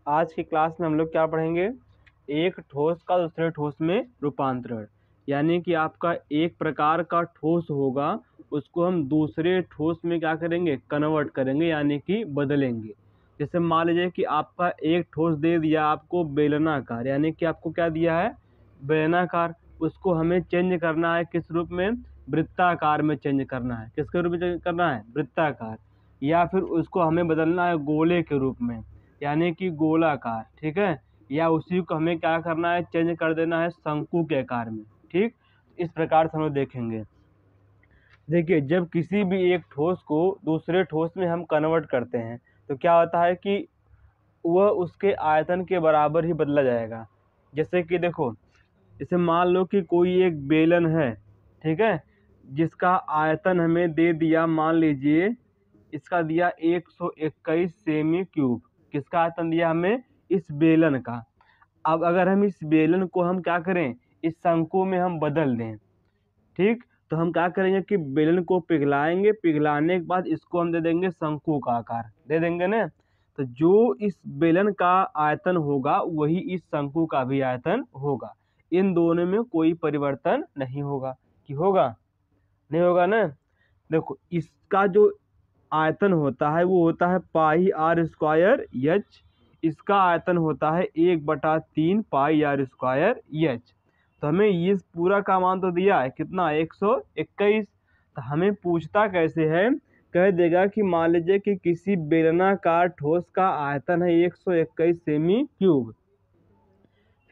आज की क्लास में हम लोग क्या पढ़ेंगे, एक ठोस का दूसरे ठोस में रूपांतरण। यानी कि आपका एक प्रकार का ठोस होगा, उसको हम दूसरे ठोस में क्या करेंगे, कन्वर्ट करेंगे, यानी कि बदलेंगे। जैसे मान लीजिए कि आपका एक ठोस दे दिया आपको बेलनाकार, यानी कि आपको क्या दिया है, बेलनाकार। उसको हमें चेंज करना है किस रूप में, वृत्ताकार में चेंज करना है। किसके रूप में चेंज करना है, वृत्ताकार। या फिर उसको हमें बदलना है गोले के रूप में, यानी कि गोलाकार। ठीक है, या उसी को हमें क्या करना है, चेंज कर देना है शंकु के आकार में। ठीक, इस प्रकार से हम लोग देखेंगे। देखिए, जब किसी भी एक ठोस को दूसरे ठोस में हम कन्वर्ट करते हैं तो क्या होता है कि वह उसके आयतन के बराबर ही बदला जाएगा। जैसे कि देखो, जैसे मान लो कि कोई एक बेलन है, ठीक है, जिसका आयतन हमें दे दिया, मान लीजिए इसका दिया 121 सेमी क्यूब। किसका आयतन दिया हमें, इस बेलन का। अब अगर हम इस बेलन को हम क्या करें, इस शंकु में हम बदल दें, ठीक, तो हम क्या करेंगे कि बेलन को पिघलाएंगे, पिघलाने के बाद इसको हम दे देंगे शंकु का आकार, दे देंगे ना। तो जो इस बेलन का आयतन होगा वही इस शंकु का भी आयतन होगा। इन दोनों में कोई परिवर्तन नहीं होगा। कि होगा, नहीं होगा ना। देखो, इसका जो आयतन होता है वो होता है पाई आर स्क्वायर एच। इसका आयतन होता है 1/3 पाई आर स्क्वायर एच। तो हमें ये पूरा का मान तो दिया है कितना, 121। तो हमें पूछता कैसे है, कह देगा कि मान लीजिए कि किसी बेलनाकार ठोस का आयतन है 121 सेमी क्यूब।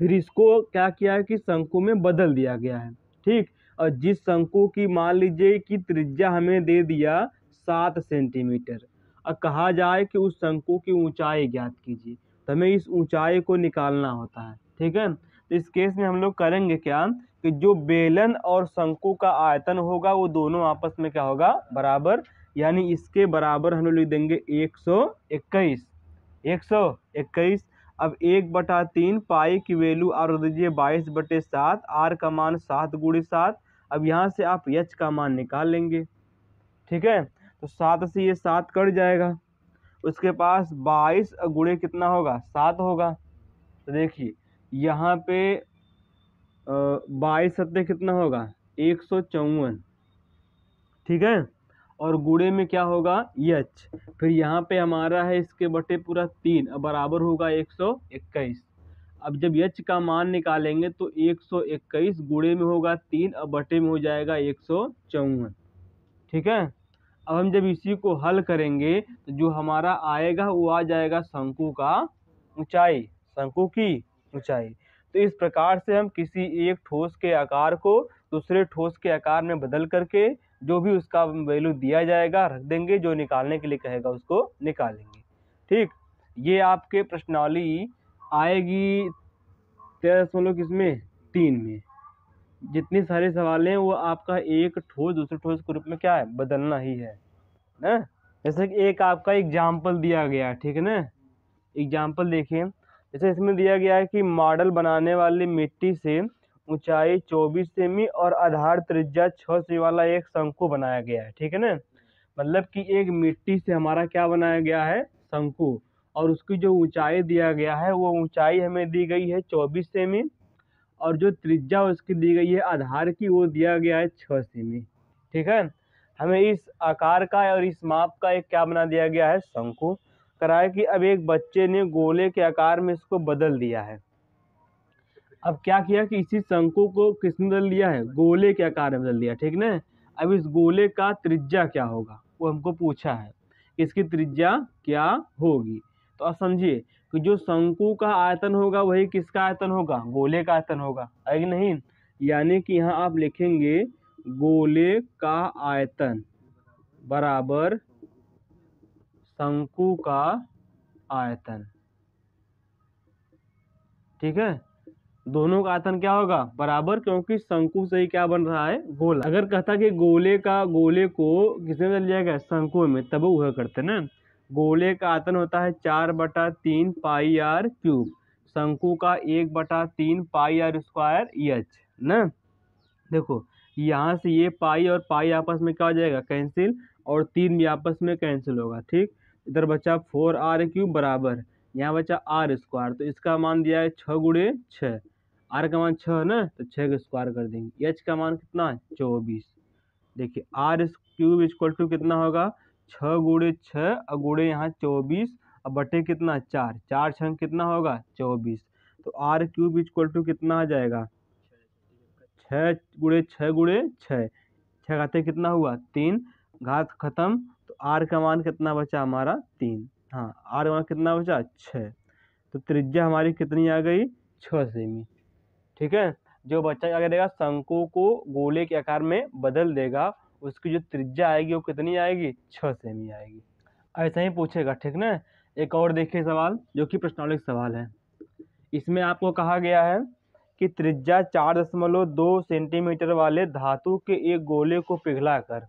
फिर इसको क्या किया है कि शंकु में बदल दिया गया है। ठीक, और जिस शंकु की मान लीजिए कि त्रिज्या हमें दे दिया 7 सेंटीमीटर, और कहा जाए कि उस शंकु की ऊंचाई ज्ञात कीजिए, तो हमें इस ऊंचाई को निकालना होता है। ठीक है, तो इस केस में हम लोग करेंगे क्या कि जो बेलन और शंकु का आयतन होगा वो दोनों आपस में क्या होगा, बराबर। यानी इसके बराबर हम लोग लिख देंगे 121। 121। अब 1/3 पाई की वैल्यू आर दीजिए 22/7, आर का मान 7 × 7। अब यहाँ से आप एच का मान निकाल लेंगे। ठीक है, तो 7 से ये 7 कट जाएगा, उसके पास 22 गुणे कितना होगा, 7 होगा। तो देखिए यहाँ पे 22 सत्ते कितना होगा, 154। ठीक है, और गुणे में क्या होगा, एच। फिर यहाँ पे हमारा है इसके बटे पूरा 3, अब बराबर होगा 121। अब जब एच का मान निकालेंगे तो 121 गुणे में होगा 3, अब बटे में हो जाएगा 154। ठीक है, अब हम जब इसी को हल करेंगे तो जो हमारा आएगा वो आ जाएगा शंकु का ऊंचाई, शंकु की ऊंचाई। तो इस प्रकार से हम किसी एक ठोस के आकार को दूसरे ठोस के आकार में बदल करके जो भी उसका वैल्यू दिया जाएगा रख देंगे, जो निकालने के लिए कहेगा उसको निकालेंगे। ठीक, ये आपके प्रश्नावली आएगी 13.3 में। जितनी सारे सवाल हैं वो आपका एक ठोस दूसरे ठोस के रूप में क्या है, बदलना ही है ना। जैसे कि एक आपका एग्जाम्पल दिया गया, ठीक है ना। एग्जाम्पल देखिए, जैसे इसमें दिया गया है कि मॉडल बनाने वाली मिट्टी से ऊंचाई 24 सेमी और आधार त्रिज्या 6 सेमी वाला एक शंकु बनाया गया है। ठीक है ना, मतलब कि एक मिट्टी से हमारा क्या बनाया गया है, शंकु, और उसकी जो ऊंचाई दिया गया है वो ऊंचाई हमें दी गई है 24 सेमी, और जो त्रिज्या उसकी दी गई है आधार की वो दिया गया है 6 सेमी। ठीक है, हमें इस आकार का और इस माप का एक क्या बना दिया गया है, शंकु। कराया कि अब एक बच्चे ने गोले के आकार में इसको बदल दिया है। अब क्या किया कि इसी शंकु को किसने बदल दिया है, गोले के आकार में बदल दिया। ठीक ना, अब इस गोले का त्रिज्या क्या होगा वो हमको पूछा है, इसकी त्रिज्या क्या होगी। तो अब समझिए कि जो शंकु का आयतन होगा वही किसका आयतन होगा, गोले का आयतन होगा, है कि नहीं। यानी कि यहाँ आप लिखेंगे गोले का आयतन बराबर शंकु का आयतन। ठीक है, दोनों का आयतन क्या होगा, बराबर, क्योंकि शंकु से ही क्या बन रहा है, गोला। अगर कहता कि गोले को किसमें बदल जाएगा, शंकु में, तब वह करते ना। गोले का आयतन होता है 4/3 पाई आर क्यूब, शंकु का 1/3 पाई आर स्क्वायर एच ना। देखो यहाँ से ये पाई और पाई आपस में क्या हो जाएगा, कैंसिल, और 3 भी आपस में कैंसिल होगा। ठीक, इधर बचा 4r³ बराबर यहाँ बचा आर स्क्वायर, तो इसका मान दिया है 6 गुणे 6, आर का मान 6 है ना, तो 6 का स्क्वायर कर देंगे। एच का मान कितना है 24। देखिए आर क्यूब इक्वल टू कितना होगा 6 गुणे 6 और गुणे यहाँ 24 और बटे कितना 4, 4 छंग कितना होगा 24। तो आर क्यूब इक्वल टू कितना आ जाएगा 6 गुणे 6 गुणे 6, 6 घाते कितना हुआ 3, घात खत्म, तो आर का मान कितना बचा हमारा 3। हाँ आर का मान कितना बचा 6, तो त्रिज्या हमारी कितनी आ गई 6 सेमी। ठीक है, जो बच्चा क्या करेगा शंकु को गोले के आकार में बदल देगा, उसकी जो त्रिज्या आएगी वो कितनी आएगी 6 सेमी आएगी। ऐसा ही पूछेगा, ठीक ना। एक और देखिए सवाल जो कि प्रश्नावली सवाल है। इसमें आपको कहा गया है कि त्रिज्या 4.2 सेंटीमीटर वाले धातु के एक गोले को पिघलाकर,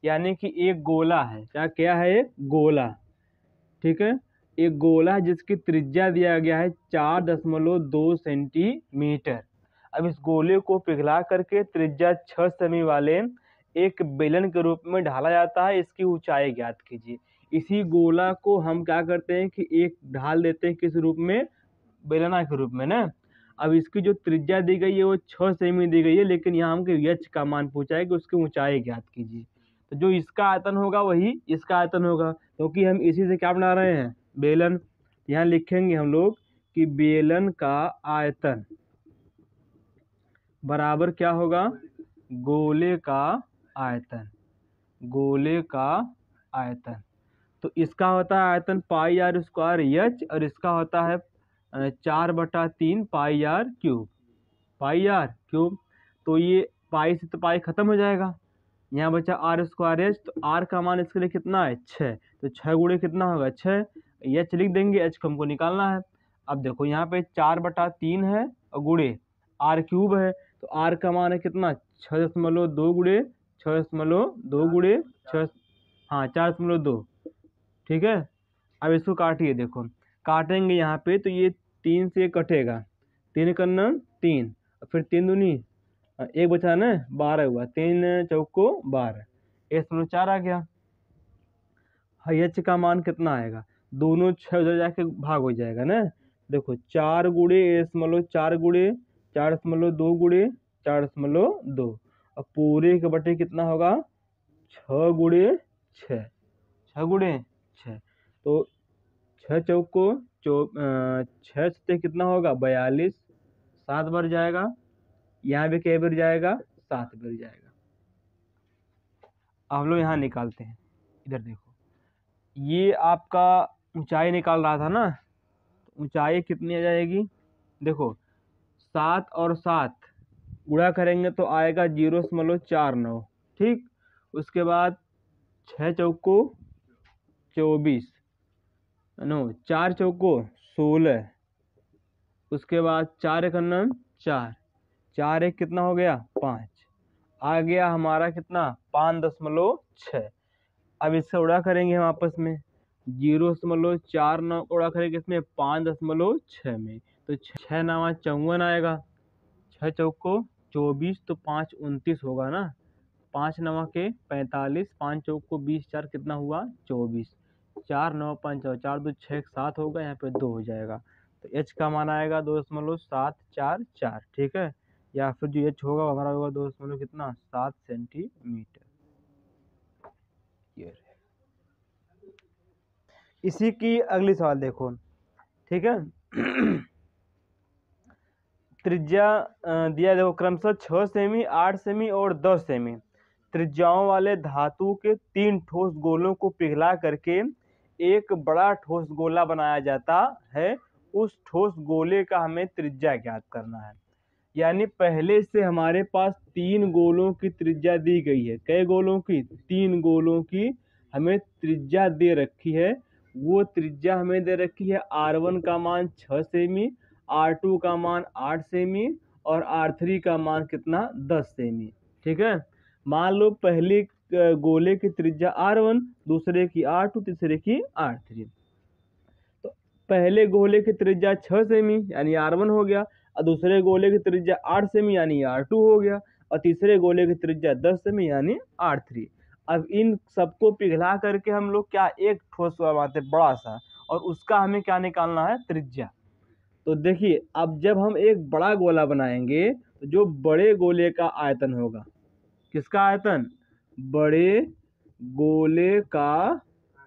यानी कि एक गोला है, क्या है एक गोला, ठीक है, एक गोला है जिसकी त्रिज्या दिया गया है 4.2 सेंटीमीटर। अब इस गोले को पिघला करके त्रिज्या 6 सेमी वाले एक बेलन के रूप में ढाला जाता है, इसकी ऊंचाई ज्ञात कीजिए। इसी गोला को हम क्या करते हैं कि एक ढाल देते हैं किस रूप में, बेलना के रूप में ना। अब इसकी जो त्रिज्या दी गई है वो 6 सेमी दी गई है, लेकिन यहाँ हमको एच का मान पूछा है कि उसकी ऊंचाई ज्ञात कीजिए। तो जो इसका आयतन होगा वही इसका आयतन होगा, क्योंकि हम इसी से क्या बना रहे हैं बेलन। यहाँ लिखेंगे हम लोग कि बेलन का आयतन बराबर क्या होगा गोले का आयतन, गोले का आयतन। तो इसका होता है आयतन पाई आर स्क्वायर एच, और इसका होता है 4/3 pi R cube, pi R cube. तो ये पाई से तो पाई खत्म हो जाएगा, यहाँ बचा आर स्क्वायर एच, तो आर का मान इसके लिए कितना है 6, तो 6 गुणे कितना होगा 6, एच लिख देंगे, एच को हमको निकालना है। अब देखो यहाँ पे 4/3 है और गुणे आर क्यूब है, तो आर का मान है कितना 6.2 गुणे 6.2 गुणे 6, हाँ 4.2, ठीक है। अब इसको काटिए, देखो काटेंगे यहाँ पे तो ये 3 से कटेगा, 3 करना 3, फिर 3 दूनी एक बचा ना 12 हुआ, 3 चौको 12, 1.4 आ गया। एच का मान कितना आएगा, दोनों 6 उधर जाके भाग हो जाएगा ना। देखो 4 गुणे 4 गुणे 4.2 गुणे 4.2, और पूरे के बटे कितना होगा 6 गुणे 6, 6 गुणे 6, तो 6 चौको 6 से कितना होगा 42, 7 बार जाएगा, यहाँ भी कई बार जाएगा 7 बार जाएगा। अब हम लोग यहाँ निकालते हैं, इधर देखो ये आपका ऊंचाई निकाल रहा था ना, तो ऊंचाई कितनी आ जाएगी, देखो 7 और 7 गुणा करेंगे तो आएगा 0.49, ठीक। उसके बाद 6 चौको 24, नो 4 चौको 16, उसके बाद 4 एक 4, 4 एक कितना हो गया 5, आ गया हमारा कितना 5.6। अब इससे उड़ा करेंगे हम आपस में, 0.49 उड़ा करेंगे इसमें 5.6 में, तो 6 9 54 आएगा, 6 चौको 24, तो 5 29 होगा ना, 5 9 के 45, 5 चौको 20, 4 कितना हुआ 24, 4 9 5 4 2 6 7 होगा, यहाँ पे 2 हो जाएगा, तो एच का मान आएगा 2.744, ठीक है। या फिर जो एच होगा हमारा होगा 2 कितना 7 सेंटीमीटर। इसी की अगली सवाल देखो, ठीक है। त्रिज्या दिया देखो क्रमशः 6 सेमी 8 सेमी और 10 सेमी त्रिज्याओं वाले धातु के 3 ठोस गोलों को पिघला करके एक बड़ा ठोस गोला बनाया जाता है। उस ठोस गोले का हमें त्रिज्या ज्ञात करना है। यानी पहले से हमारे पास 3 गोलों की त्रिज्या दी गई है। कई गोलों की 3 गोलों की हमें त्रिज्या दे रखी है। वो त्रिज्या हमें दे रखी है R1 का मान 6 सेमी, R2 का मान 8 सेमी और R3 का मान कितना 10 सेमी, ठीक है। मान लो पहले गोले की त्रिज्या R1, दूसरे की R2, तीसरे की R3। तो पहले गोले की त्रिज्या 6 सेमी यानी R1 हो गया, और दूसरे गोले की त्रिज्या 8 सेमी यानी R2 हो गया, और तीसरे गोले की त्रिज्या 10 सेमी यानी R3। अब इन सबको पिघला करके हम लोग क्या एक ठोस बनाते बड़ा सा, और उसका हमें क्या निकालना है, त्रिज्या। तो देखिए अब जब हम एक बड़ा गोला बनाएंगे तो जो बड़े गोले का आयतन होगा, किसका आयतन, बड़े गोले का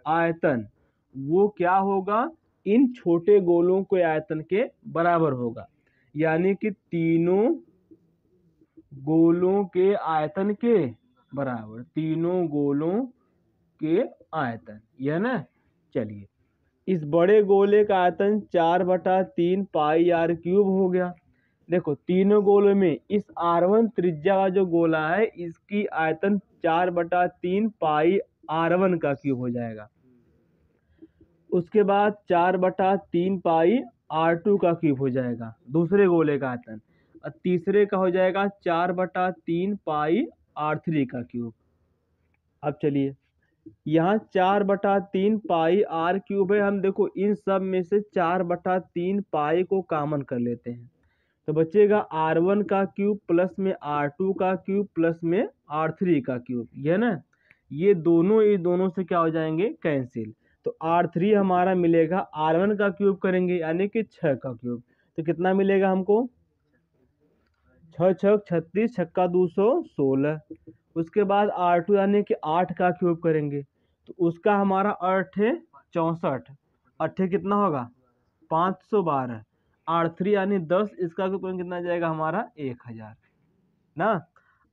आयतन, वो क्या होगा, इन छोटे गोलों के आयतन के बराबर होगा। यानी कि तीनों गोलों के आयतन के बराबर, तीनों गोलों के आयतन, यह ना। चलिए इस बड़े गोले का आयतन 4/3 पाई आर क्यूब हो गया। देखो तीनों गोलों में इस R1 त्रिज्या का जो गोला है इसकी आयतन 4/3 पाई R1 का क्यूब हो जाएगा। उसके बाद 4/3 पाई R2 का क्यूब हो जाएगा दूसरे गोले का आयतन, और तीसरे का हो जाएगा 4/3 पाई R3 का क्यूब। अब चलिए यहाँ 4/3 पाई आर क्यूब है, हम देखो इन सब में से 4/3 पाई को कॉमन कर लेते हैं तो बचेगा R1 का क्यूब प्लस में R2 का क्यूब प्लस में R3 का क्यूब, यह ना। ये दोनों से क्या हो जाएंगे, कैंसिल। तो R3 हमारा मिलेगा R1 का क्यूब करेंगे यानी कि 6 का क्यूब, तो कितना मिलेगा हमको, 6 छक 36, छक्का 216। उसके बाद R2 यानी कि 8 का क्यूब करेंगे तो उसका हमारा 8 है 64, 8 कितना होगा 512। R3 यानी 10, इसका क्यूब कितना जाएगा हमारा 1000 ना।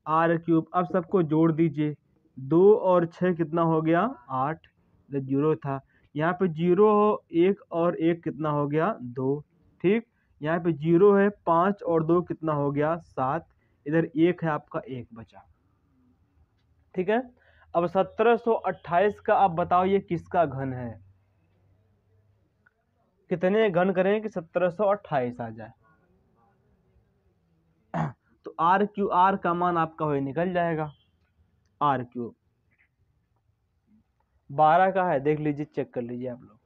R क्यूब, अब सबको जोड़ दीजिए, 2 और 6 कितना हो गया 8, जीरो था यहाँ पे, 0 1 और 1 कितना हो गया 2, ठीक। यहाँ पे 0 है, 5 और 2 कितना हो गया 7, इधर 1 है आपका, 1 बचा, ठीक है। अब 1728 का आप बताओ ये किसका घन है, कितने घन करें कि 1728 आ जाए। तो आर का मान आपका वही निकल जाएगा, आर क्यूब 12 का है, देख लीजिए चेक कर लीजिए आप लोग।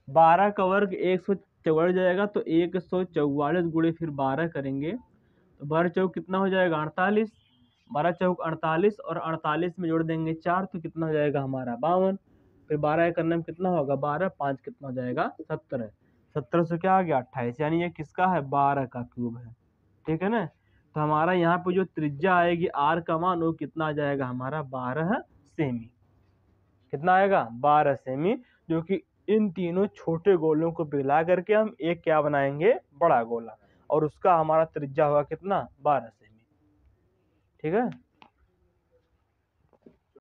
12 का वर्ग 144 जाएगा तो 144 गुणे फिर 12 करेंगे तो 12 चौक कितना हो जाएगा 48, 12 चौक 48 और 48 में जोड़ देंगे 4 तो कितना हो जाएगा हमारा 52। फिर 12 करने में कितना होगा 12, 5 कितना हो जाएगा 17, 17 से क्या आ गया 28, यानी ये किसका है 12 का क्यूब है, ठीक है ना। तो हमारा यहाँ पे जो त्रिज्या आएगी आर का मान वो कितना आ जाएगा हमारा 12 सेमी, कितना आएगा 12 सेमी, जो कि इन तीनों छोटे गोलों को पिघला करके हम एक क्या बनाएंगे, बड़ा गोला, और उसका हमारा त्रिज्या होगा कितना 12 सेमी, ठीक है।